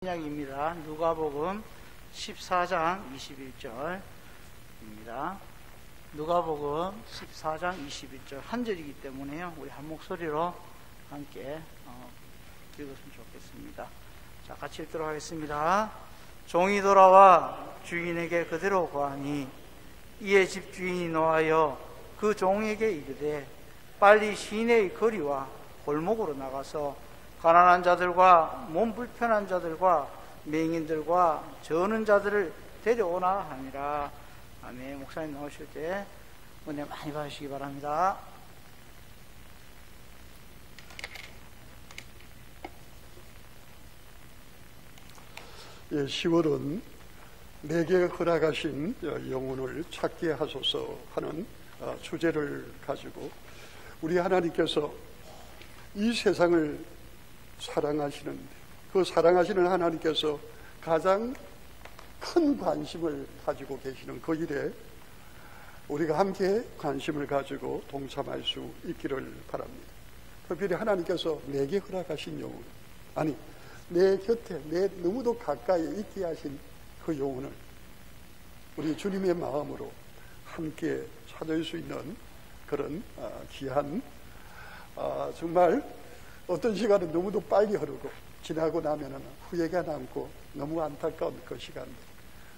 신약입니다. 누가복음 14장 21절입니다. 누가복음 14장 21절 한 절이기 때문에요. 우리 한 목소리로 함께 읽었으면 좋겠습니다. 자, 같이 읽도록 하겠습니다. 종이 돌아와 주인에게 그대로 고하니 이에 집주인이 노하여 그 종에게 이르되 빨리 시내의 거리와 골목으로 나가서 가난한 자들과 몸 불편한 자들과 맹인들과 저는 자들을 데려오나 하니라. 아멘. 목사님 나오실 때 은혜 많이 받으시기 바랍니다. 예, 10월은 내게 허락하신 영혼을 찾게 하소서 하는 주제를 가지고 우리 하나님께서 이 세상을 사랑하시는데 그 사랑하시는 하나님께서 가장 큰 관심을 가지고 계시는 그 일에 우리가 함께 관심을 가지고 동참할 수 있기를 바랍니다. 특별히 하나님께서 내게 허락하신 영혼, 아니 내 곁에 내 너무도 가까이 있게 하신 그 영혼을 우리 주님의 마음으로 함께 찾을 수 있는 그런 귀한 정말 어떤 시간은 너무도 빨리 흐르고 지나고 나면은 후회가 남고 너무 안타까운 그 시간들,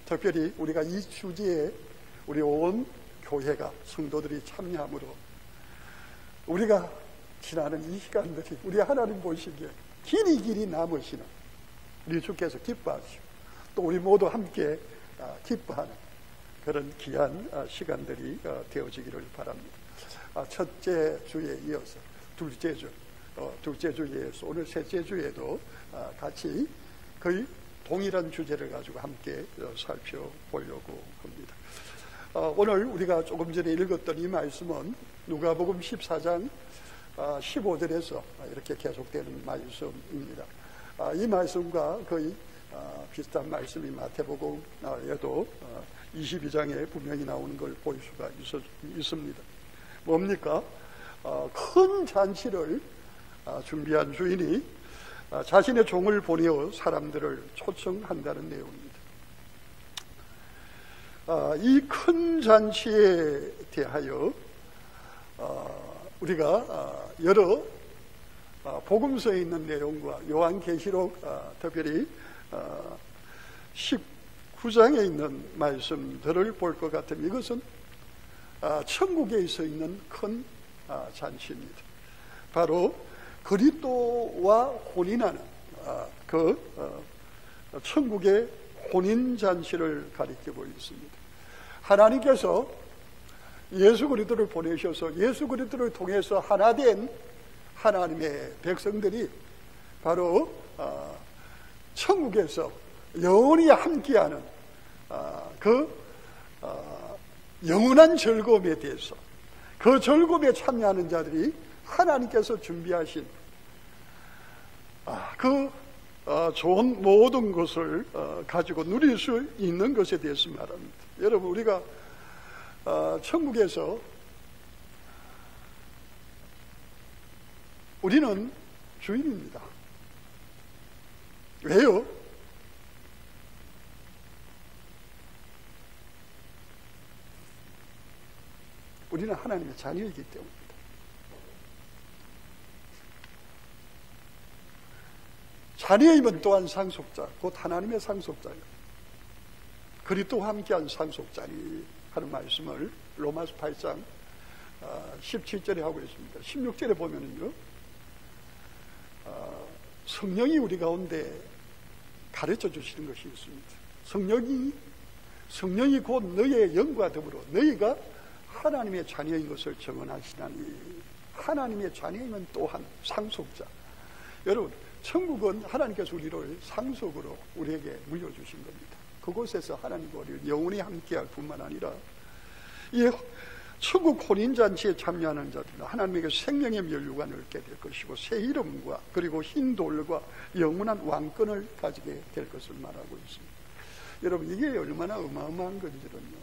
특별히 우리가 이 주제에 우리 온 교회가 성도들이 참여함으로 우리가 지나는 이 시간들이 우리 하나님 보시기에 길이 남으시는 우리 주께서 기뻐하시고 또 우리 모두 함께 기뻐하는 그런 귀한 시간들이 되어지기를 바랍니다. 첫째 주에 이어서 둘째 주에서 오늘 셋째 주에도 같이 거의 동일한 주제를 가지고 함께 살펴보려고 합니다. 오늘 우리가 조금 전에 읽었던 이 말씀은 누가복음 14장 15절에서 이렇게 계속되는 말씀입니다. 이 말씀과 거의 비슷한 말씀이 마태복음에도 22장에 분명히 나오는 걸 볼 수가 있습니다. 뭡니까? 큰 잔치를 준비한 주인이 자신의 종을 보내어 사람들을 초청한다는 내용입니다. 이 큰 잔치에 대하여 우리가 여러 복음서에 있는 내용과 요한계시록 특별히 19장에 있는 말씀들을 볼 것 같으면 이것은 천국에 있는 큰 잔치입니다. 바로 그리스도와 혼인하는 그 천국의 혼인잔치를 가리키고 있습니다. 하나님께서 예수 그리스도를 보내셔서 예수 그리스도를 통해서 하나 된 하나님의 백성들이 바로 천국에서 영원히 함께하는 그 영원한 즐거움에 대해서 그 즐거움에 참여하는 자들이 하나님께서 준비하신 그 좋은 모든 것을 가지고 누릴 수 있는 것에 대해서 말합니다. 여러분, 우리가 천국에서 우리는 주인입니다. 왜요? 우리는 하나님의 자녀이기 때문입니다. 자녀이면 또한 상속자, 곧 하나님의 상속자예요. 그리스도와 함께한 상속자니 하는 말씀을 로마서 8장 17절에 하고 있습니다. 16절에 보면은요, 성령이 우리 가운데 가르쳐 주시는 것이 있습니다. 성령이 곧 너희의 영과 더불어 너희가 하나님의 자녀인 것을 증언하시나니, 하나님의 자녀이면 또한 상속자. 여러분, 천국은 하나님께서 우리를 상속으로 우리에게 물려주신 겁니다. 그곳에서 하나님과 우리를 영원히 함께할 뿐만 아니라 이 천국 혼인잔치에 참여하는 자들은 하나님에게 생명의 면류관을 얻게 될 것이고 새 이름과 그리고 흰 돌과 영원한 왕권을 가지게 될 것을 말하고 있습니다. 여러분, 이게 얼마나 어마어마한 건지는요,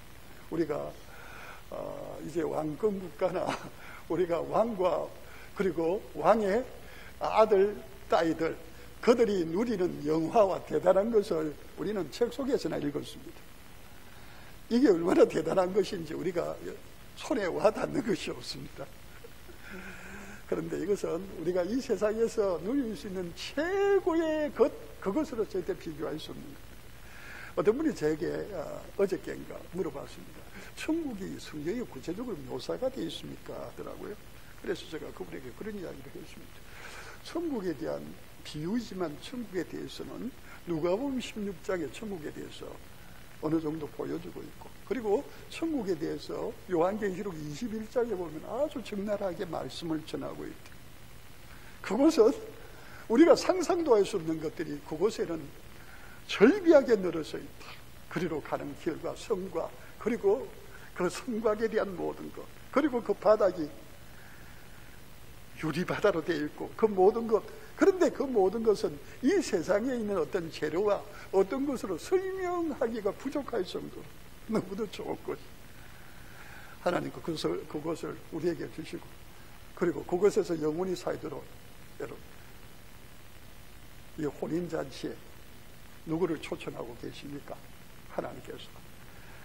우리가 이제 왕권 국가나 우리가 왕과 그리고 왕의 아들, 딸들 그들이 누리는 영화와 대단한 것을 우리는 책 속에서나 읽었습니다. 이게 얼마나 대단한 것인지 우리가 손에 와닿는 것이 없습니다. 그런데 이것은 우리가 이 세상에서 누릴 수 있는 최고의 그것으로 절대 비교할 수 없는 것. 어떤 분이 제게 어저께인가 물어봤습니다. 천국이 성경에 구체적으로 묘사가 되어 있습니까? 하더라고요. 그래서 제가 그분에게 그런 이야기를 했습니다. 천국에 대한 비유이지만 천국에 대해서는 누가복음 16장의 천국에 대해서 어느 정도 보여주고 있고, 그리고 천국에 대해서 요한계시록 21장에 보면 아주 적나라하게 말씀을 전하고 있다. 그곳은 우리가 상상도 할 수 없는 것들이 그곳에는 절비하게 늘어서 있다. 그리로 가는 길과 성과, 그리고 그 성곽에 대한 모든 것, 그리고 그 바닥이 유리바다로 되어 있고 그 모든 것, 그런데 그 모든 것은 이 세상에 있는 어떤 재료와 어떤 것으로 설명하기가 부족할 정도로 너무도 좋은 것. 하나님 그것을 우리에게 주시고, 그리고 그것에서 영원히 살도록, 여러분, 이 혼인잔치에 누구를 초청하고 계십니까? 하나님께서.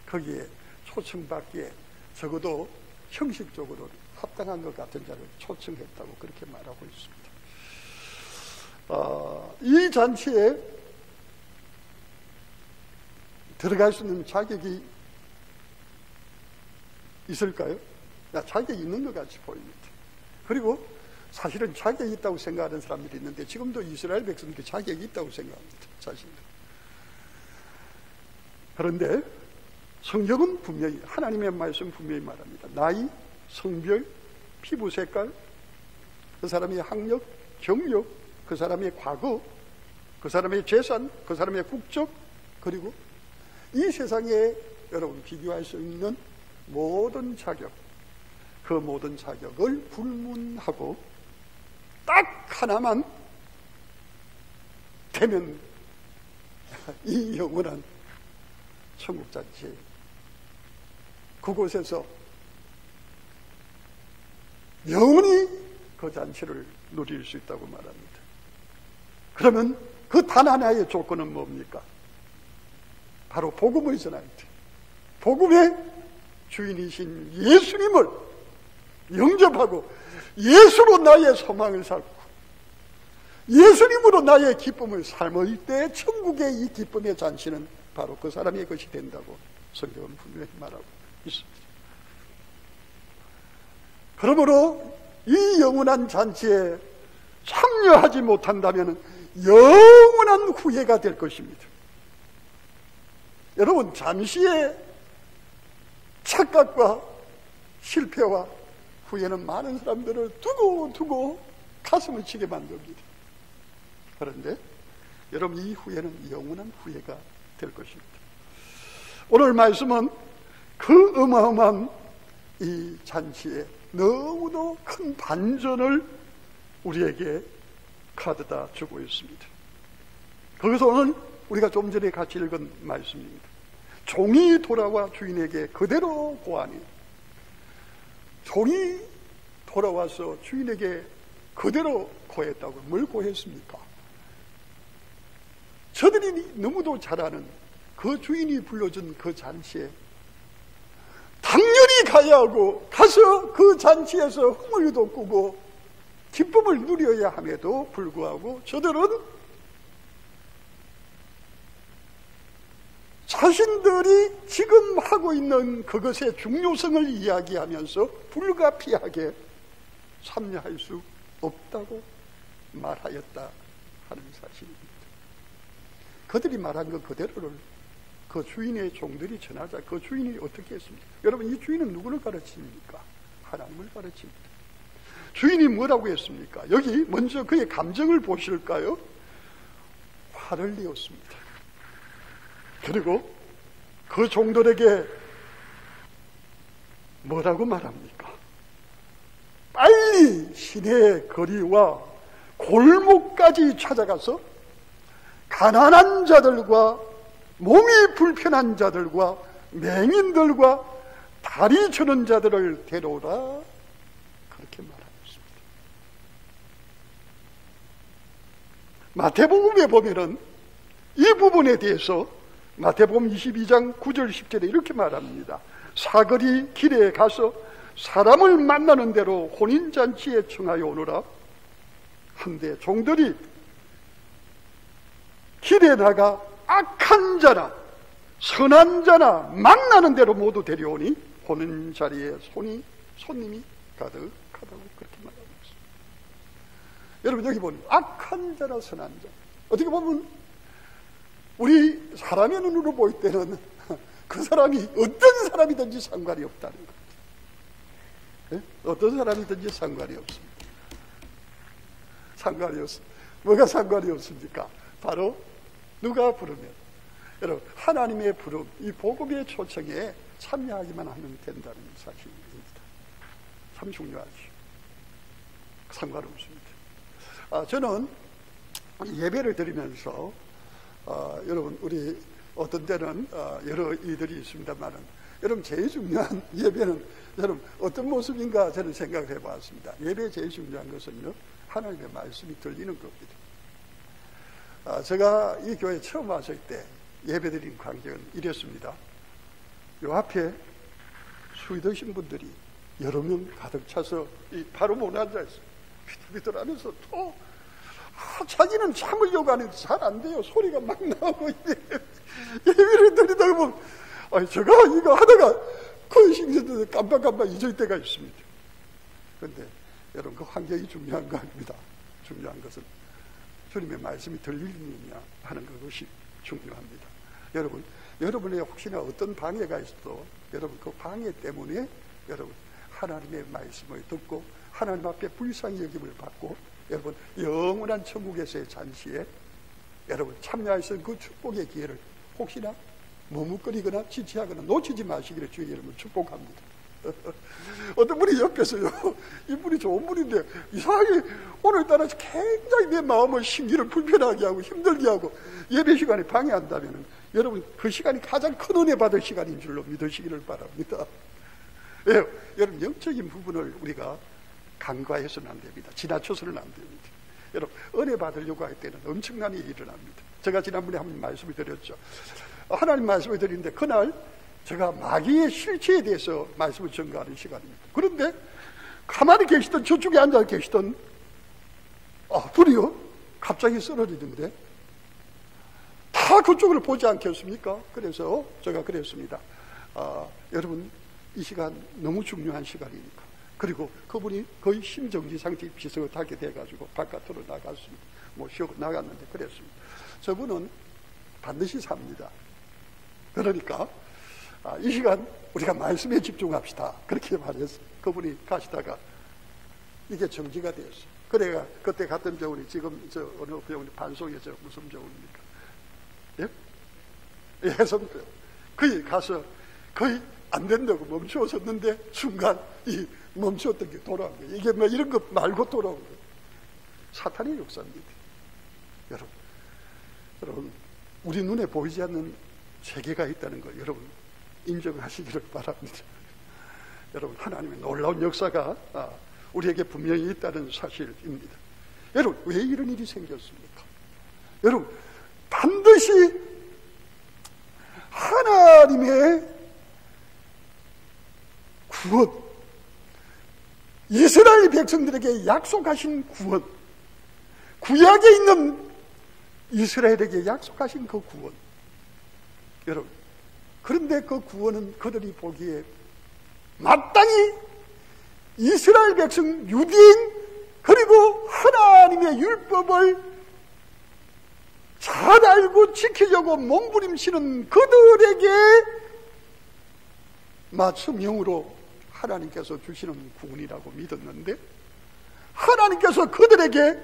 거기에 초청받기에 적어도 형식적으로 합당한 것 같은 자를 초청했다고 그렇게 말하고 있습니다. 이 잔치에 들어갈 수 있는 자격이 있을까요? 자격이 있는 것 같이 보입니다. 그리고 사실은 자격이 있다고 생각하는 사람들이 있는데 지금도 이스라엘 백성들이 자격이 있다고 생각합니다. 자신들. 그런데 성경은 분명히, 하나님의 말씀 분명히 말합니다. 나이, 성별, 피부 색깔, 그 사람의 학력, 경력, 그 사람의 과거, 그 사람의 재산, 그 사람의 국적, 그리고 이 세상에 여러분 비교할 수 있는 모든 자격, 그 모든 자격을 불문하고 딱 하나만 되면 이 영원한 천국잔치, 그곳에서 영원히 그 잔치를 누릴 수 있다고 말합니다. 그러면 그 단 하나의 조건은 뭡니까? 바로 복음을 전할 때, 복음의 주인이신 예수님을 영접하고 예수로 나의 소망을 삼고 예수님으로 나의 기쁨을 삶을 때 천국의 이 기쁨의 잔치는 바로 그 사람의 것이 된다고 성경은 분명히 말하고 있습니다. 그러므로 이 영원한 잔치에 참여하지 못한다면 영원한 후회가 될 것입니다. 여러분, 잠시의 착각과 실패와 후회는 많은 사람들을 두고 가슴을 치게 만듭니다. 그런데 여러분, 이 후회는 영원한 후회가 될 것입니다. 오늘 말씀은 그 어마어마한 이 잔치에 너무도 큰 반전을 우리에게 가져다 주고 있습니다. 거기서 오늘 우리가 좀 전에 같이 읽은 말씀입니다. 종이 돌아와 주인에게 그대로 고하니, 종이 돌아와서 주인에게 그대로 고했다고. 뭘 고했습니까? 저들이 너무도 잘 아는 그 주인이 불러준 그 잔치에 당연히 가야 하고, 가서 그 잔치에서 흥을 돋구고 기쁨을 누려야 함에도 불구하고 저들은 자신들이 지금 하고 있는 그것의 중요성을 이야기하면서 불가피하게 참여할 수 없다고 말하였다 하는 사실입니다. 그들이 말한 것 그대로를 그 주인의 종들이 전하자 그 주인이 어떻게 했습니까? 여러분, 이 주인은 누구를 가르칩니까? 하나님을 가르칩니다. 주인이 뭐라고 했습니까? 여기 먼저 그의 감정을 보실까요? 화를 내었습니다. 그리고 그 종들에게 뭐라고 말합니까? 빨리 시내 거리와 골목까지 찾아가서 가난한 자들과 몸이 불편한 자들과 맹인들과 다리 저는 자들을 데려오라, 그렇게 말하였습니다. 마태복음에 보면은 이 부분에 대해서 마태복음 22장 9절 10절에 이렇게 말합니다. 사거리 길에 가서 사람을 만나는 대로 혼인잔치에 청하여 오너라. 한데 종들이 길에 나가 악한 자나 선한 자나 만나는 대로 모두 데려오니 혼인자리에 손님이 가득하다고 그렇게 말하고 있습니다. 여러분 여기 보면 악한 자나 선한 자, 어떻게 보면 우리 사람의 눈으로 볼 때는 그 사람이 어떤 사람이든지 상관이 없다는 거예요. 네? 어떤 사람이든지 상관이 없습니다. 상관이 없습니다. 뭐가 상관이 없습니까? 바로 누가 부르면, 여러분 하나님의 부름, 이 복음의 초청에 참여하기만 하면 된다는 사실입니다. 참 중요하죠. 상관없습니다. 저는 예배를 드리면서 여러분 우리 어떤 때는 여러 이들이 있습니다만은, 여러분 제일 중요한 예배는 여러분 어떤 모습인가 저는 생각을 해봤습니다. 예배의 제일 중요한 것은요, 하나님의 말씀이 들리는 겁니다. 제가 이 교회에 처음 왔을 때 예배드린 광경은 이랬습니다. 요 앞에 술 드신 분들이 여러 명 가득 차서 바로 못 앉아있어요. 비틀비틀 하면서 또 자기는 참으려고 하는데 잘 안 돼요. 소리가 막 나오고 예배를 드리다 보면 제가 이거 하다가 그 신경도 깜빡깜빡 잊을 때가 있습니다. 그런데 여러분 그 환경이 중요한 거 아닙니다. 중요한 것은 주님의 말씀이 들리느냐 하는 것이 중요합니다. 여러분, 여러분의 혹시나 어떤 방해가 있어도 여러분 그 방해 때문에 여러분 하나님의 말씀을 듣고 하나님 앞에 불쌍히 여김을 받고 여러분 영원한 천국에서의 잔치에 여러분 참여할 수 있는 그 축복의 기회를 혹시나 머뭇거리거나 지체하거나 놓치지 마시기를 주의 이름으로 축복합니다. 어떤 분이 옆에서요, 이분이 좋은 분인데 이상하게 오늘따라 굉장히 내 마음을 심기를 불편하게 하고 힘들게 하고 예배 시간에 방해한다면 여러분 그 시간이 가장 큰 은혜 받을 시간인 줄로 믿으시기를 바랍니다. 예, 여러분 영적인 부분을 우리가 간과해서는 안 됩니다. 지나쳐서는 안 됩니다. 여러분 은혜 받으려고 할 때는 엄청난 일이 일어납니다. 제가 지난번에 한번 말씀을 드렸죠. 하나님 말씀을 드리는데 그날 제가 마귀의 실체에 대해서 말씀을 전가하는 시간입니다. 그런데 가만히 계시던 저쪽에 앉아 계시던 둘이요 갑자기 쓰러지는데 다 그쪽을 보지 않겠습니까? 그래서 제가 그랬습니다. 여러분 이 시간 너무 중요한 시간이니까. 그리고 그분이 거의 심정지 상태 비슷하게 돼가지고 바깥으로 나갔습니다. 쉬고 나갔는데 그랬습니다. 저분은 반드시 삽니다. 그러니까 이 시간 우리가 말씀에 집중합시다. 그렇게 말했어요. 그분이 가시다가 이게 정지가 됐어요. 그래가 그때 갔던 병원이 지금 어느 병원이 반송에 무슨 병원입니까? 예? 해성병. 거기 가서 거의 안 된다고 멈추었었는데 순간 이 멈추었던 게 돌아온 거예요. 이게 뭐 이런 거 말고 돌아온 거예요. 사탄의 역사입니다. 여러분 우리 눈에 보이지 않는 세계가 있다는 거 여러분 인정하시기를 바랍니다. 여러분 하나님의 놀라운 역사가 우리에게 분명히 있다는 사실입니다. 여러분 왜 이런 일이 생겼습니까? 여러분 반드시 하나님의 구원, 이스라엘 백성들에게 약속하신 구원, 구약에 있는 이스라엘에게 약속하신 그 구원, 여러분 그런데 그 구원은 그들이 보기에 마땅히 이스라엘 백성 유대인 그리고 하나님의 율법을 잘 알고 지키려고 몸부림치는 그들에게 맞춤형으로 하나님께서 주시는 구원이라고 믿었는데 하나님께서 그들에게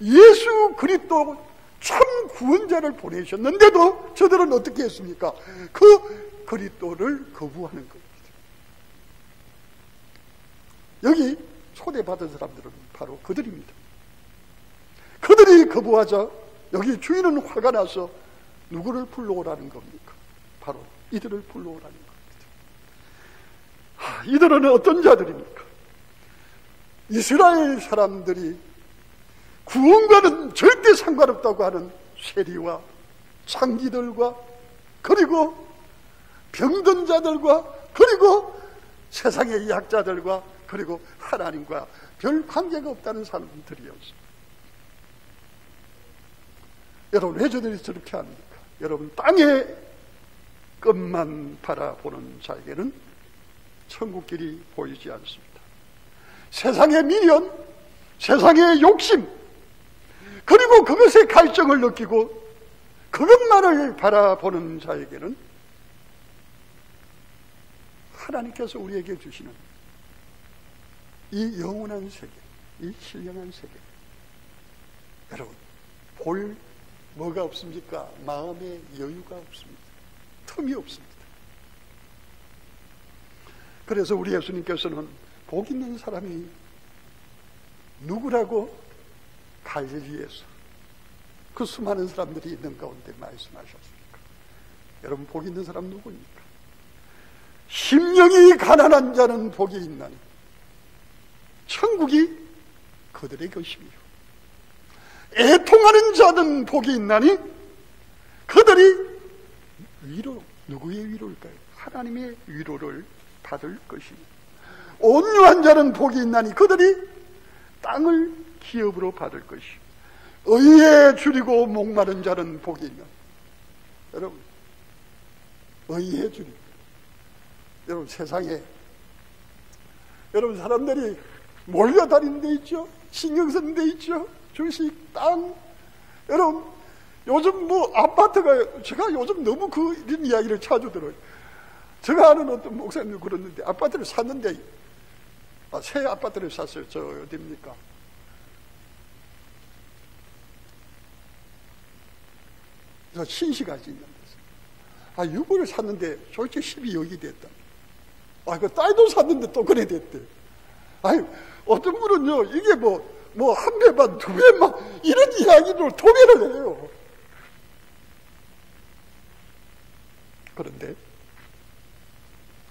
예수 그리스도 참 구원자를 보내셨는데도 저들은 어떻게 했습니까? 그 그리스도를 거부하는 겁니다. 여기 초대받은 사람들은 바로 그들입니다. 그들이 거부하자 여기 주인은 화가 나서 누구를 불러오라는 겁니까? 바로 이들을 불러오라는 겁니다. 이들은 어떤 자들입니까? 이스라엘 사람들이 구원과는 절대 상관없다고 하는 세리와 창기들과 그리고 병든 자들과 그리고 세상의 약자들과 그리고 하나님과 별 관계가 없다는 사람들이었습니다. 여러분, 왜 저들이 저렇게 합니까? 여러분, 땅의 끝만 바라보는 자에게는 천국길이 보이지 않습니다. 세상의 미련, 세상의 욕심, 그리고 그것의 갈증을 느끼고 그것만을 바라보는 자에게는 하나님께서 우리에게 주시는 이 영원한 세계, 이 신령한 세계, 여러분, 볼 뭐가 없습니까? 마음의 여유가 없습니다. 틈이 없습니다. 그래서 우리 예수님께서는 복 있는 사람이 누구라고 갈릴리에서 그 수많은 사람들이 있는 가운데 말씀하셨습니까? 여러분, 복 있는 사람 누구입니까? 심령이 가난한 자는 복이 있나니 천국이 그들의 것이며, 애통하는 자는 복이 있나니 그들이 누구의 위로일까요? 하나님의 위로를 받을 것이며, 온유한 자는 복이 있나니 그들이 땅을 기업으로 받을 것이며, 의에 줄이고 목마른 자는 복이 있나니, 여러분, 의에 줄이고, 여러분, 세상에 여러분 사람들이 몰려다니는 데 있죠. 신경 쓰는 데 있죠. 주식, 땅. 여러분, 요즘 뭐 아파트가, 제가 요즘 너무 이런 이야기를 자주 들어요. 제가 아는 어떤 목사님도 그랬는데, 아파트를 샀는데, 새 아파트를 샀어요. 저 어디입니까? 저 신시가지 있는 데서. 유보를 샀는데 솔직히 12억이 됐다. 그 딸도 샀는데 또 그래 됐대. 어떤 분은요, 이게 한 배 반, 두 배 막, 이런 이야기로 도배를 해요. 그런데,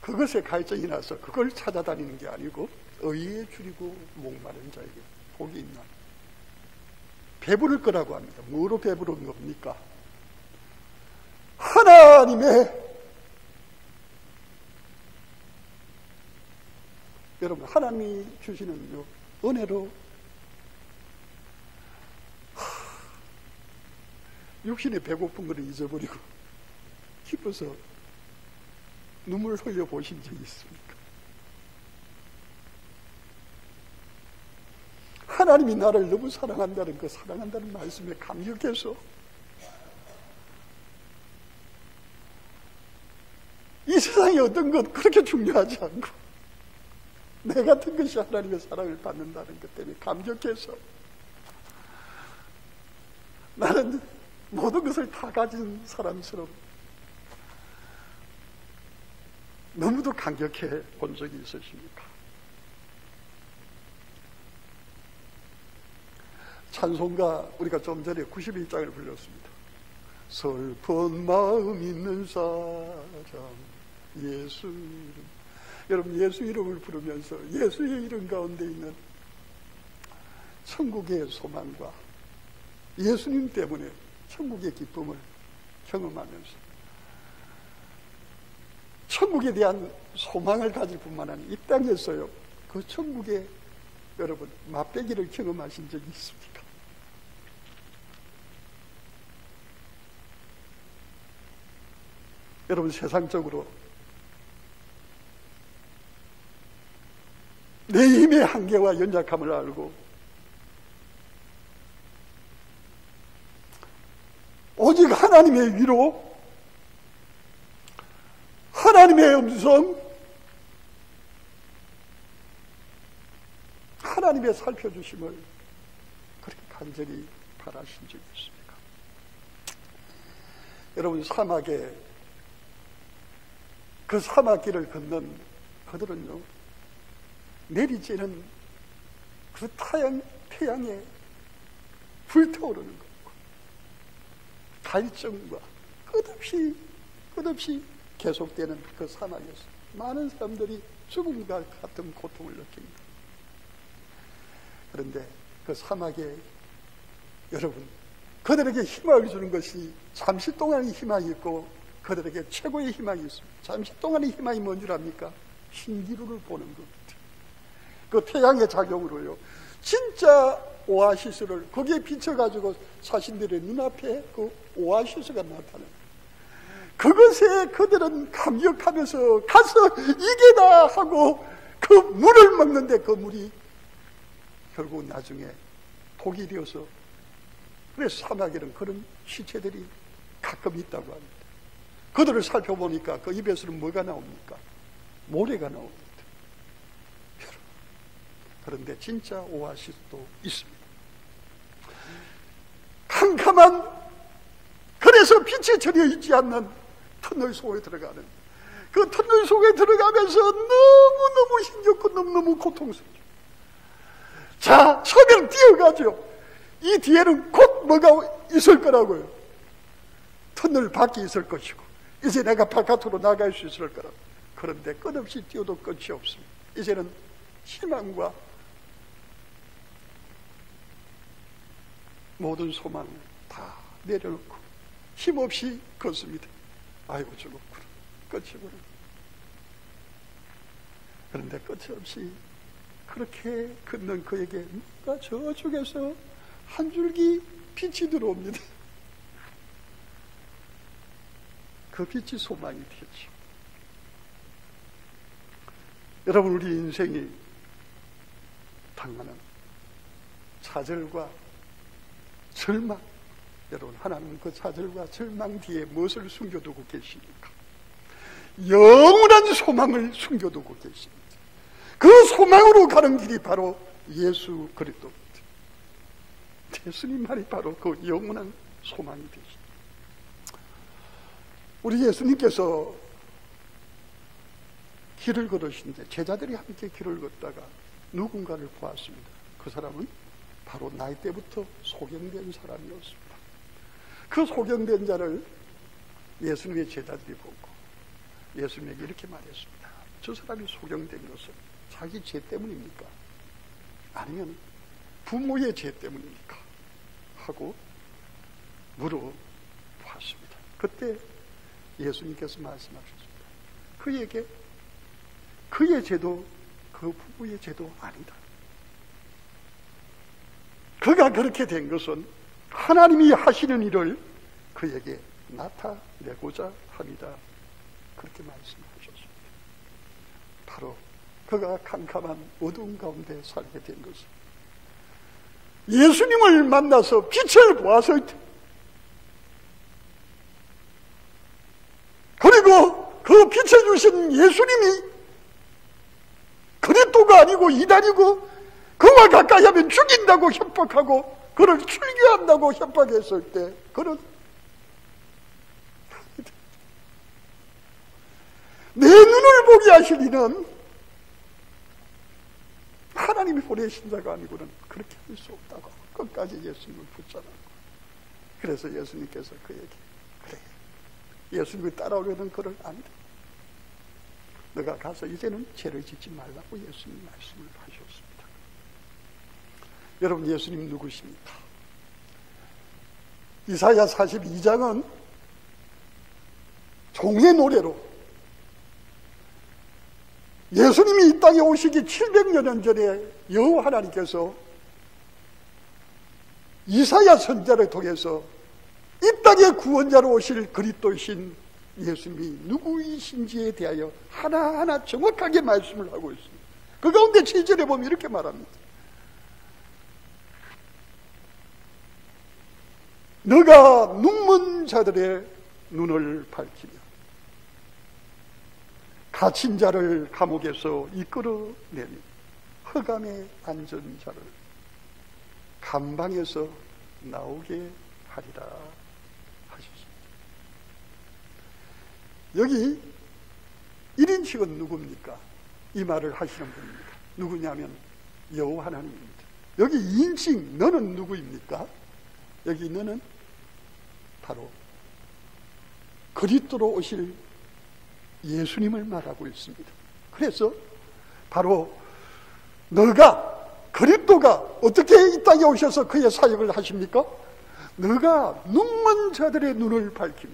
그것에 갈증이 나서 그걸 찾아다니는 게 아니고, 의에 줄이고 목마른 자에게 복이 있나. 배부를 거라고 합니다. 뭐로 배부른 겁니까? 하나님의, 여러분, 하나님이 주시는 은혜로 육신의 배고픈 것을 잊어버리고 기뻐서 눈물을 흘려 보신 적이 있습니까? 하나님이 나를 너무 사랑한다는 그 사랑한다는 말씀에 감격해서 이 세상에 어떤 것 그렇게 중요하지 않고 내 같은 것이 하나님의 사랑을 받는다는 것 때문에 감격해서 나는 모든 것을 다 가진 사람처럼 너무도 감격해 본 적이 있으십니까? 찬송가 우리가 좀 전에 91장을 불렀습니다. 슬픈 마음 있는 사람 예수 이름. 여러분, 예수 이름을 부르면서 예수의 이름 가운데 있는 천국의 소망과 예수님 때문에 천국의 기쁨을 경험하면서 천국에 대한 소망을 가질 뿐만 아니라 이 땅에서요, 그 천국의 여러분 맛배기를 경험하신 적이 있습니까? 여러분, 세상적으로 내 힘의 한계와 연약함을 알고 오직 하나님의 위로, 하나님의 음성, 하나님의 살펴주심을 그렇게 간절히 바라신 적이 있습니까? 여러분, 사막에 그 사막길을 걷는 그들은요, 내리쬐는 그 태양에 불타오르는 것과 갈증과 끝없이 계속되는 그 사막에서 많은 사람들이 죽음과 같은 고통을 느낍니다. 그런데 그 사막에 여러분, 그들에게 희망을 주는 것이 잠시 동안의 희망이 있고 그들에게 최고의 희망이 있습니다. 잠시 동안의 희망이 뭔 줄 압니까? 흰기루를 보는 겁니다. 그 태양의 작용으로요, 진짜 오아시스를 거기에 비춰가지고 자신들의 눈앞에 그 오아시스가 나타나요. 그것에 그들은 감격하면서 가서 이게다 하고 그 물을 먹는데 그 물이 결국 나중에 독이 되어서, 그래서 사막에는 그런 시체들이 가끔 있다고 합니다. 그들을 살펴보니까 그 입에서는 뭐가 나옵니까? 모래가 나옵니다. 그런데 진짜 오아시스도 있습니다. 캄캄한, 그래서 빛이 전혀 있지 않는 터널 속에 들어가는, 그 터널 속에 들어가면서 너무너무 힘겹고 너무너무 고통스럽죠. 자, 처음에는 뛰어가죠. 이 뒤에는 곧 뭐가 있을 거라고요. 터널 밖에 있을 것이고 이제 내가 바깥으로 나갈 수 있을 거라고. 그런데 끝없이 뛰어도 끝이 없습니다. 이제는 희망과 모든 소망을 다 내려놓고 힘없이 걷습니다. 아이고 죽었구나, 끝이구나. 그런데 끝이 없이 그렇게 걷는 그에게 누가 저쪽에서 한 줄기 빛이 들어옵니다. 그 빛이 소망이 되죠. 여러분, 우리 인생이 당하는 좌절과 절망, 여러분, 하나님은 그 좌절과 절망 뒤에 무엇을 숨겨두고 계십니까? 영원한 소망을 숨겨두고 계십니다. 그 소망으로 가는 길이 바로 예수 그리스도입니다. 예수님 말이 바로 그 영원한 소망이 되십니다. 우리 예수님께서 길을 걸으시는데 제자들이 함께 길을 걷다가 누군가를 보았습니다. 그 사람은 바로 나이 때부터 소경된 사람이었습니다. 그 소경된 자를 예수님의 제자들이 보고 예수님에게 이렇게 말했습니다. 저 사람이 소경된 것은 자기 죄 때문입니까? 아니면 부모의 죄 때문입니까? 하고 물어보았습니다. 그때 예수님께서 말씀하셨습니다. 그에게 그의 죄도 그 부부의 죄도 아니다. 그가 그렇게 된 것은 하나님이 하시는 일을 그에게 나타내고자 합니다. 그렇게 말씀하셨습니다. 바로 그가 캄캄한 어두운 가운데 살게 된 것은 예수님을 만나서 빛을 보았을 때, 그리고 그 빛을 주신 예수님이 그리스도가 아니고 이단이고 그와 가까이 하면 죽인다고 협박하고 그를 출교한다고 협박했을 때 그는 내 눈을 보게 하실 이는 하나님이 보내신 자가 아니고는 그렇게 할 수 없다고 끝까지 예수님을 붙잡았고, 그래서 예수님께서 그에게 그래, 예수님을 따라오려는 그를 아니다. 너가 가서 이제는 죄를 짓지 말라고 예수님 말씀을 하셨습니다. 여러분, 예수님 누구십니까? 이사야 42장은 종의 노래로 예수님이 이 땅에 오시기 700여 전에 여호와 하나님께서 이사야 선지자를 통해서 이 땅에 구원자로 오실 그리스도이신 예수님이 누구이신지에 대하여 하나하나 정확하게 말씀을 하고 있습니다. 그 가운데 7절에 보면 이렇게 말합니다. 너가 눈먼 자들의 눈을 밝히며 갇힌 자를 감옥에서 이끌어내며 흑암에 앉은 자를 감방에서 나오게 하리라 하셨습니다. 여기 1인칭은 누굽니까? 이 말을 하시는 분입니다. 누구냐면 여호와 하나님입니다. 여기 2인칭 너는 누구입니까? 여기 너는 바로 그리스도로 오실 예수님을 말하고 있습니다. 그래서 바로 너가 그리스도가 어떻게 이 땅에 오셔서 그의 사역을 하십니까? 너가 눈먼 자들의 눈을 밝히며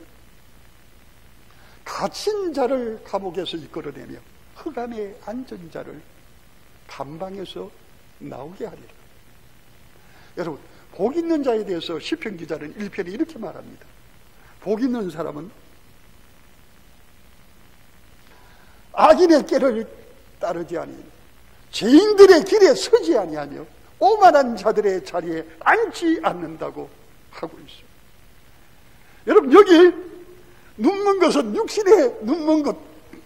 갇힌 자를 감옥에서 이끌어내며 흑암에 앉은 자를 감방에서 나오게 하리라. 여러분, 복 있는 자에 대해서 시편 기자는 1편에 이렇게 말합니다. 복 있는 사람은 악인의 꾀를 따르지 아니하며 죄인들의 길에 서지 아니하며 오만한 자들의 자리에 앉지 않는다고 하고 있습니다. 여러분, 여기 눈먼 것은 육신의 눈먼 것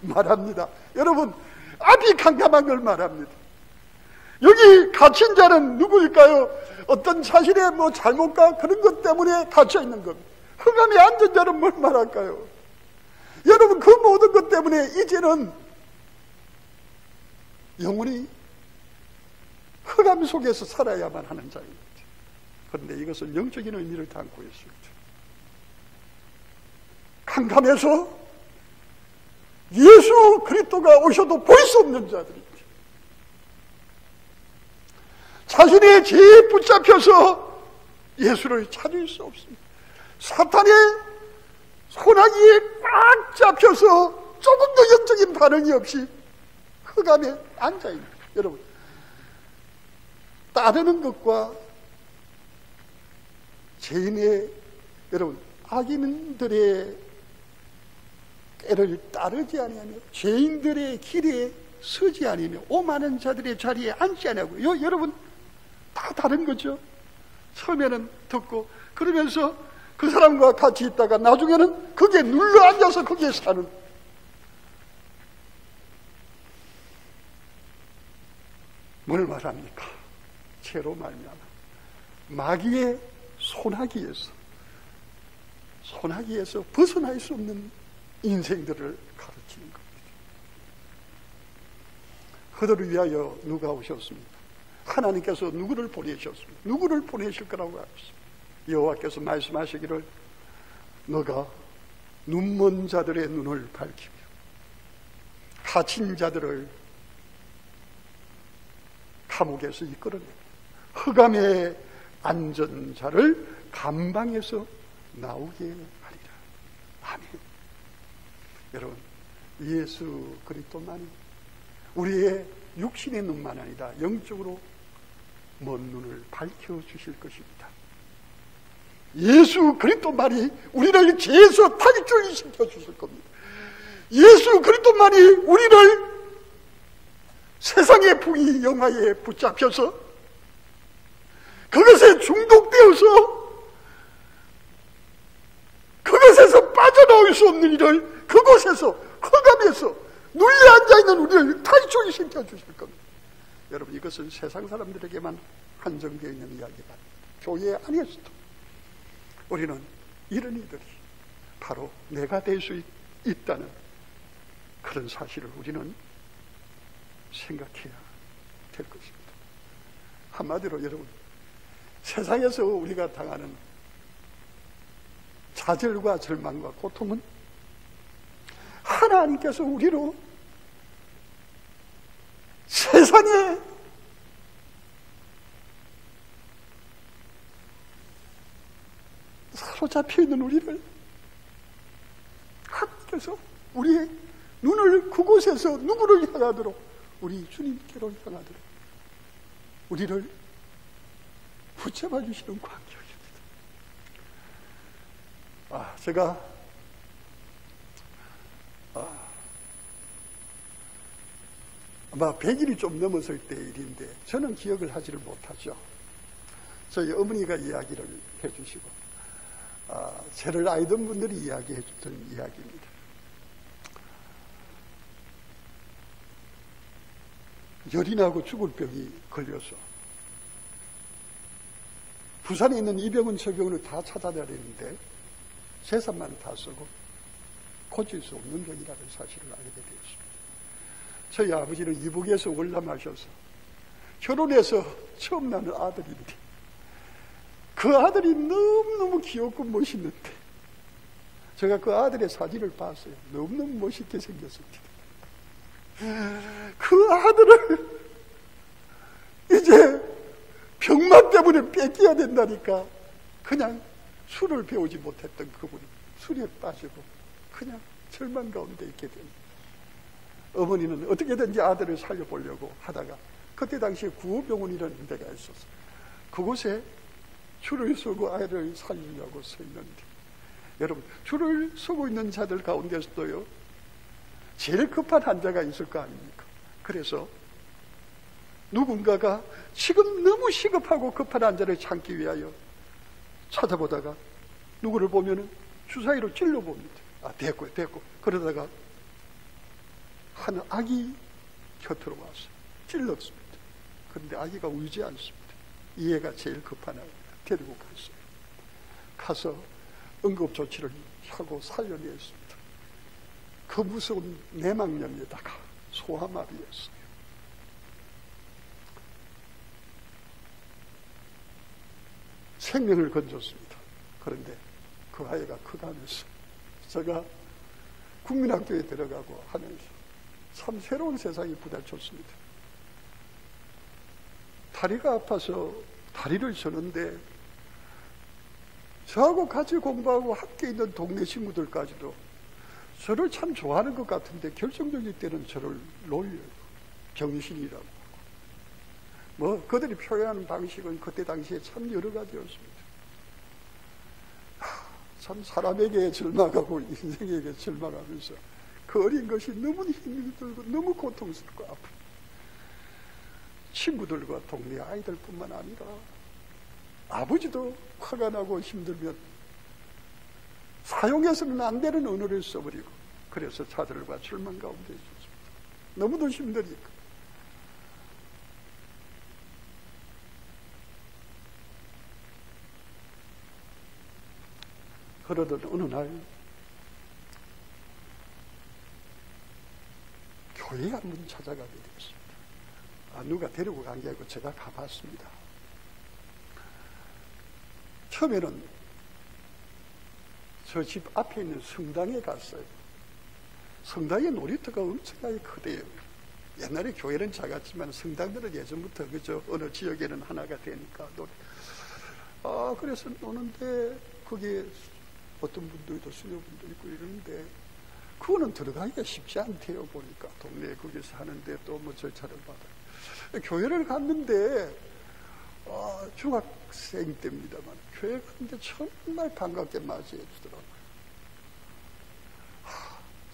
말합니다. 여러분, 앞이 캄캄한 걸 말합니다. 여기 갇힌 자는 누구일까요? 어떤 자신의 잘못과 그런 것 때문에 갇혀 있는 겁니다. 흑암에 앉은 자는 뭘 말할까요? 여러분, 그 모든 것 때문에 이제는 영원히 흑암 속에서 살아야만 하는 자입니다. 그런데 이것은 영적인 의미를 담고 있습니다. 캄캄해서 예수 그리스도가 오셔도 볼 수 없는 자들입니다. 자신의 죄에 붙잡혀서 예수를 찾을 수 없습니다. 사탄의 소나기에 꽉 잡혀서 조금 더 영적인 반응이 없이 흑암에 앉아있습니다. 여러분, 따르는 것과 죄인의, 여러분, 악인들의 꾀를 따르지 아니하며 죄인들의 길에 서지 아니하며 오만한 자들의 자리에 앉지 아니하고, 여러분, 다 다른 거죠. 처음에는 듣고 그러면서 그 사람과 같이 있다가 나중에는 거기에 눌러 앉아서 거기에 사는, 뭘 말합니까? 죄로 말미암아 마귀의 소나기에서 벗어날 수 없는 인생들을 가르치는 겁니다. 그들을 위하여 누가 오셨습니까? 하나님께서 누구를 보내셨습니까? 누구를 보내실 거라고 하셨습니다. 여호와께서 말씀하시기를 너가 눈먼 자들의 눈을 밝히며 갇힌 자들을 감옥에서 이끌어내며 흑암에 앉은 자를 감방에서 나오게 하리라. 아멘. 여러분, 예수 그리스도만이 우리의 육신의 눈만 아니라 영적으로 먼 눈을 밝혀주실 것입니다. 예수 그리스도만이 우리를 죄에서 탈출시켜 주실 겁니다. 예수 그리스도만이 우리를 세상의 풍이 영화에 붙잡혀서 그것에 중독되어서 그것에서 빠져나올 수 없는 일을 그곳에서 흑암에서 눌려 앉아있는 우리를 탈출시켜 주실 겁니다. 여러분, 이것은 세상 사람들에게만 한정되어 있는 이야기가 아닙니다. 교회 안에서도 우리는 이런 이들이 바로 내가 될 수 있다는 그런 사실을 우리는 생각해야 될 것입니다. 한마디로 여러분, 세상에서 우리가 당하는 좌절과 절망과 고통은 하나님께서 우리로 세상에 사로잡혀 있는 우리를 하나님께서 우리의 눈을 그곳에서 누구를 향하도록, 우리 주님께로 향하도록 우리를 붙잡아 주시는 관계입니다. 제가 아마 100일이 좀 넘었을 때 일인데 저는 기억을 하지를 못하죠. 저희 어머니가 이야기를 해주시고 저를 알던 분들이 이야기해 줬던 이야기입니다. 열이 나고 죽을 병이 걸려서 부산에 있는 이 병원 저 병원을 다 찾아다녔는데 재산만 다 쓰고 고칠 수 없는 병이라는 사실을 알게 되었습니다. 저희 아버지는 이북에서 월남하셔서 결혼해서 처음 낳은 아들인데 그 아들이 너무너무 귀엽고 멋있는데 제가 그 아들의 사진을 봤어요. 너무너무 멋있게 생겼습니다. 그 아들을 이제 병만 때문에 뺏겨야 된다니까. 그냥 술을 배우지 못했던 그분이 술에 빠지고 그냥 절망 가운데 있게 됩니다. 어머니는 어떻게든지 아들을 살려보려고 하다가 그때 당시에 구호병원이라는 데가 있었어요. 그곳에 줄을 서고 아이를 살리려고 서 있는데, 여러분, 줄을 서고 있는 자들 가운데서도요, 제일 급한 환자가 있을 거 아닙니까? 그래서 누군가가 지금 너무 시급하고 급한 환자를 찾기 위하여 찾아보다가 누구를 보면은 주사위로 찔러봅니다. 아, 됐고. 그러다가 한 아기 곁으로 와서 찔렀습니다. 그런데 아기가 울지 않습니다. 이 애가 제일 급한 아이입니다. 데리고 갔어요. 가서 응급조치를 하고 살려냈습니다. 그 무서운 내막염에다가 소아마비였어요. 생명을 건졌습니다. 그런데 그 아이가 커가면서 제가 국민학교에 들어가고 하면서 참 새로운 세상이 부닥쳤습니다. 다리가 아파서 다리를 저는데 저하고 같이 공부하고 함께 있는 동네 친구들까지도 저를 참 좋아하는 것 같은데 결정적일 때는 저를 놀려요. 병신이라고. 뭐 그들이 표현하는 방식은 그때 당시에 참 여러 가지였습니다. 참 사람에게 절망하고 인생에게 절망하면서 그 어린 것이 너무 힘이 들고 너무 고통스럽고 아프고, 친구들과 동네 아이들뿐만 아니라 아버지도 화가 나고 힘들면 사용해서는 안 되는 언어를 써버리고, 그래서 자들과 절망 가운데 있었습니다. 너무도 힘드니까. 그러던 어느 날 교회에 한 번 찾아가게 되었습니다. 누가 데리고 간 게 아니고 제가 가봤습니다. 처음에는 저 집 앞에 있는 성당에 갔어요. 성당의 놀이터가 엄청나게 크대요. 옛날에 교회는 작았지만 성당들은 예전부터 그저 어느 지역에는 하나가 되니까 그래서 노는데 거기에 어떤 분들도 수녀분도 있고 이러는데 그거는 들어가기가 쉽지 않대요. 보니까 동네에 거기서 하는데 또 뭐 절차를 받아요. 교회를 갔는데 중학생 때입니다만 교회 갔는데 정말 반갑게 맞이해 주더라고요.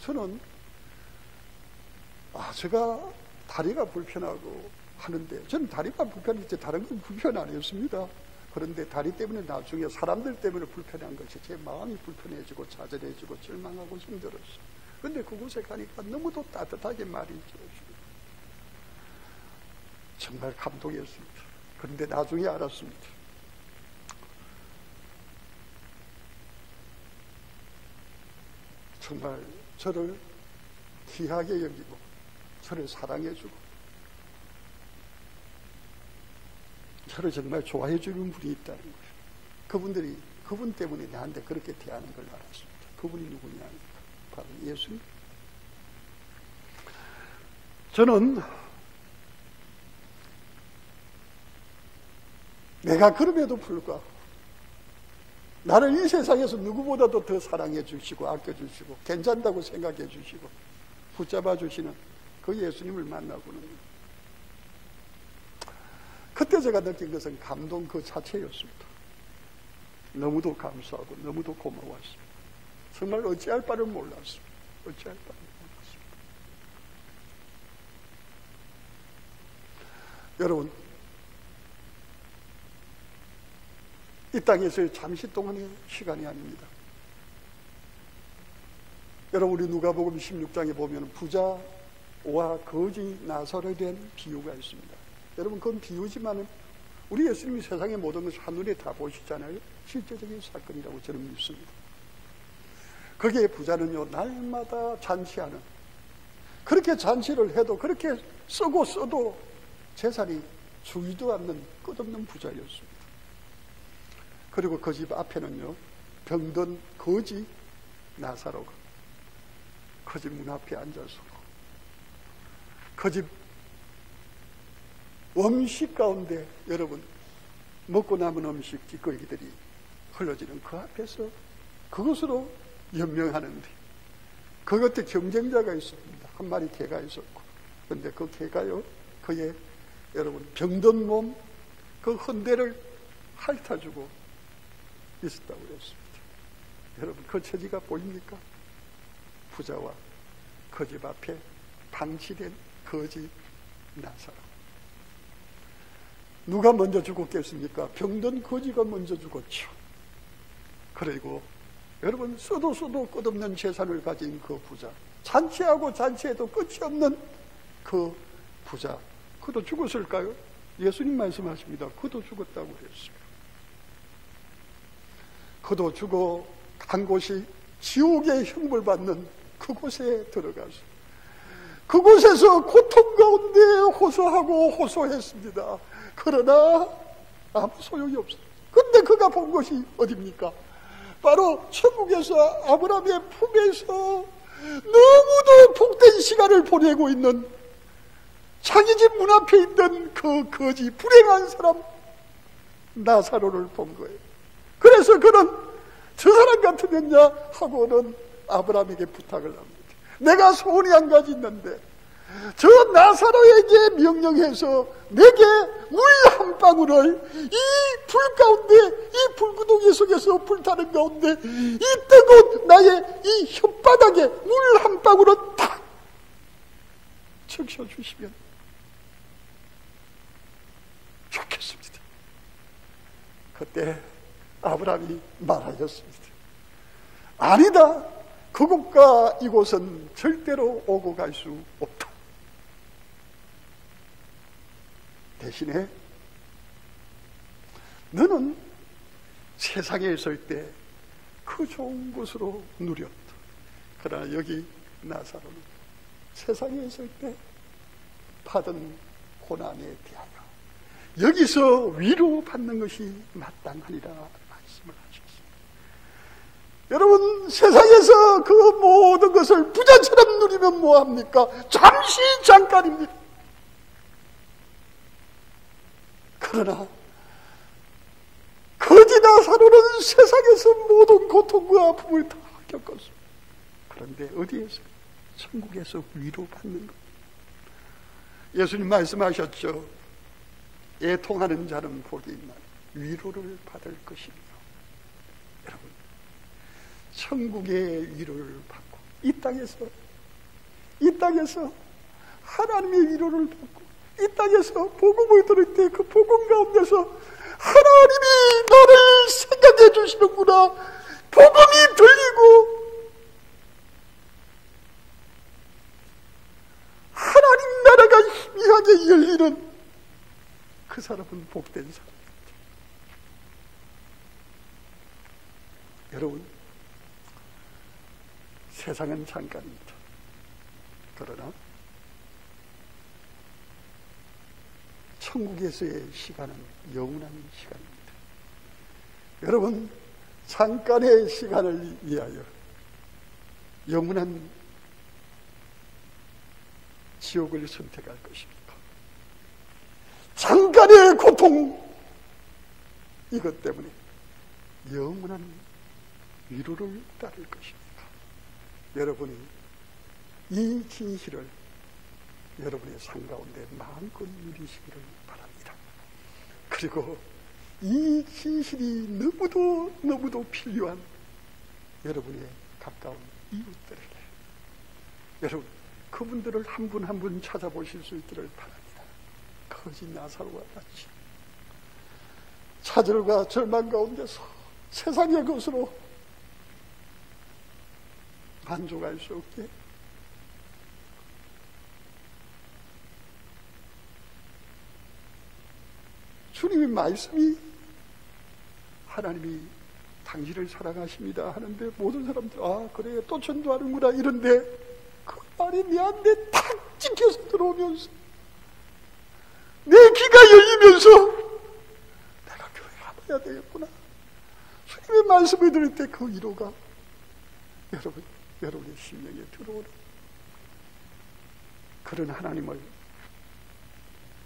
저는 제가 다리가 불편하고 하는데, 저는 다리가 불편했지 다른 건 불편 아니었습니다. 그런데 다리 때문에 나중에 사람들 때문에 불편한 것이 제 마음이 불편해지고 좌절해지고 절망하고 힘들었어요. 그런데 그곳에 가니까 너무도 따뜻하게 말이 해주고 정말 감동이었습니다. 그런데 나중에 알았습니다. 정말 저를 귀하게 여기고 저를 사랑해주고 저를 정말 좋아해 주는 분이 있다는 거예요. 그분 때문에 나한테 그렇게 대하는 걸 알았습니다. 그분이 누구냐? 바로 예수님. 저는 내가 그럼에도 불구하고 나를 이 세상에서 누구보다도 더 사랑해 주시고 아껴 주시고 괜찮다고 생각해 주시고 붙잡아 주시는 그 예수님을 만나고는, 그때 제가 느낀 것은 감동 그 자체였습니다. 너무도 감사하고 너무도 고마웠습니다. 정말 어찌할 바를 몰랐습니다. 어찌할 바를 몰랐습니다. 여러분, 이 땅에서의 잠시 동안의 시간이 아닙니다. 여러분, 우리 누가복음 16장에 보면 부자와 거지 나사로에 대한 비유가 있습니다. 여러분, 그건 비유지만 우리 예수님이 세상의 모든 것을 한눈에 다 보시잖아요. 실제적인 사건이라고 저는 믿습니다. 거기에 부자는요, 날마다 잔치하는, 그렇게 잔치를 해도 그렇게 쓰고 써도 재산이 줄지도 않는 끝없는 부자였습니다. 그리고 그 집 앞에는요, 병든 거지 나사로가 그 집 문 앞에 앉아서 그 집 음식 가운데 여러분 먹고 남은 음식 찌꺼기들이 흘러지는 그 앞에서 그것으로 연명하는데, 그 곁에 경쟁자가 있었습니다. 한 마리 개가 있었고, 그런데 그 개가요, 그의 여러분 병든 몸, 그 헌대를 핥아주고 있었다고 그랬습니다. 여러분, 그 처지가 보입니까? 부자와 그 집 앞에 방치된 거지 나사로. 누가 먼저 죽었겠습니까? 병든 거지가 먼저 죽었죠. 그리고 여러분, 써도 끝없는 재산을 가진 그 부자, 잔치하고 잔치해도 끝이 없는 그 부자, 그도 죽었을까요? 예수님 말씀하십니다. 그도 죽었다고 그랬어요. 그도 죽어 간 곳이 지옥의 형벌 받는 그곳에 들어가서 그곳에서 고통 가운데 호소하고 호소했습니다. 그러나 아무 소용이 없습니다. 근데 그가 본 것이 어디입니까? 바로 천국에서 아브라함의 품에서 너무도 복된 시간을 보내고 있는 자기 집 문 앞에 있던 그 거지 불행한 사람 나사로를 본 거예요. 그래서 그는 저 사람 같으면야 하고는 아브라함에게 부탁을 합니다. 내가 소원이 한 가지 있는데 저 나사로에게 명령해서 내게 물 한 방울을 이 불 가운데, 이 불구덩이 속에서 불타는 가운데 이 뜨거운 나의 이 혓바닥에 물 한 방울을 탁 적셔주시면 좋겠습니다. 그때 아브라함이 말하였습니다. 아니다. 그곳과 이곳은 절대로 오고 갈 수 없다. 대신에 너는 세상에 있을 때 그 좋은 것으로 누렸다. 그러나 여기 나사로는 세상에 있을 때 받은 고난에 대하여 여기서 위로받는 것이 마땅하니라 말씀을 하셨습니다. 여러분, 세상에서 그 모든 것을 부자처럼 누리면 뭐합니까? 잠시 잠깐입니다. 그러나 거지 나사로는 세상에서 모든 고통과 아픔을 다 겪었습니다. 그런데 어디에서? 천국에서 위로받는 것. 예수님 말씀하셨죠. 애통하는 자는 복이 있나니 위로를 받을 것이며. 여러분, 천국의 위로를 받고 이 땅에서 하나님의 위로를 받고 이 땅에서 복음을 들을 때 그 복음 가운데서 하나님이 나를 생각해 주시는구나, 복음이 들리고 하나님 나라가 희미하게 열리는 그 사람은 복된 사람입니다. 여러분, 세상은 잠깐입니다. 그러나 천국에서의 시간은 영원한 시간입니다. 여러분, 잠깐의 시간을 위하여 영원한 지옥을 선택할 것입니까? 잠깐의 고통, 이것 때문에 영원한 위로를 따를 것입니까? 여러분이 이 진실을 여러분의 삶 가운데 마음껏 누리시기를 바랍니다. 그리고 이 진실이 너무도 필요한 여러분의 가까운 이웃들에게, 여러분, 그분들을 한 분 한 분 찾아보실 수 있기를 바랍니다. 거지 나사로와 같이 좌절과 절망 가운데서 세상의 것으로 만족할 수 없게 주님의 말씀이 하나님이 당신을 사랑하십니다 하는데 모든 사람들 그래 또 전도하는구나 이런데 그 말이 내한테 탁 찍혀서 들어오면서 내 귀가 열리면서 내가 교회 가봐야 되겠구나. 주님의 말씀을 들을 때 그 위로가 여러분의 심령에 들어오는 그런 하나님을,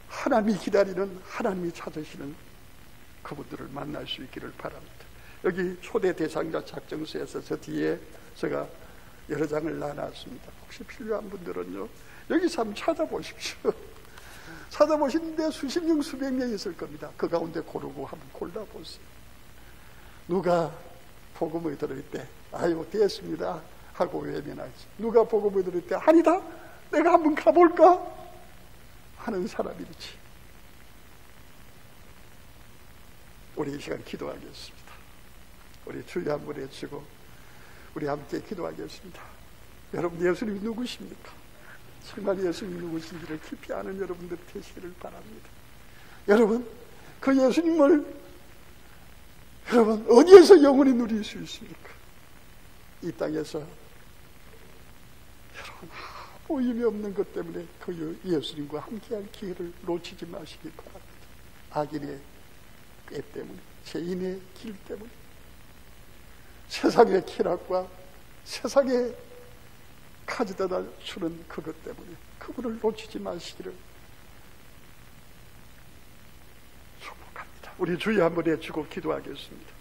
하나님이 기다리는, 하나님이 찾으시는 그분들을 만날 수 있기를 바랍니다. 여기 초대 대상자 작정서에서 저 뒤에 제가 여러 장을 나눴습니다. 혹시 필요한 분들은요, 여기서 한번 찾아보십시오. 찾아보시는데 수십 명, 수백 명 있을 겁니다. 그 가운데 고르고 한번 골라보세요. 누가 복음을 들을 때 아유 됐습니다 하고 외면하지, 누가 복음을 들을 때 아니다 내가 한번 가볼까 하는 사람일지. 우리 이 시간 기도하겠습니다. 우리 주여 한번 외치고 우리 함께 기도하겠습니다. 여러분, 예수님이 누구십니까? 정말 예수님이 누구신지를 깊이 아는 여러분들 되시기를 바랍니다. 여러분, 그 예수님을 여러분 어디에서 영원히 누릴 수 있습니까? 이 땅에서 여러분 아무 의미 없는 것 때문에 그 예수님과 함께할 기회를 놓치지 마시기 바랍니다. 악인의 꾀 때문에, 죄인의 길 때문에, 세상의 쾌락과 세상에 가져다 주는 그것 때문에 그분을 놓치지 마시기를 축복합니다. 우리 주여 한번 외치고 기도하겠습니다.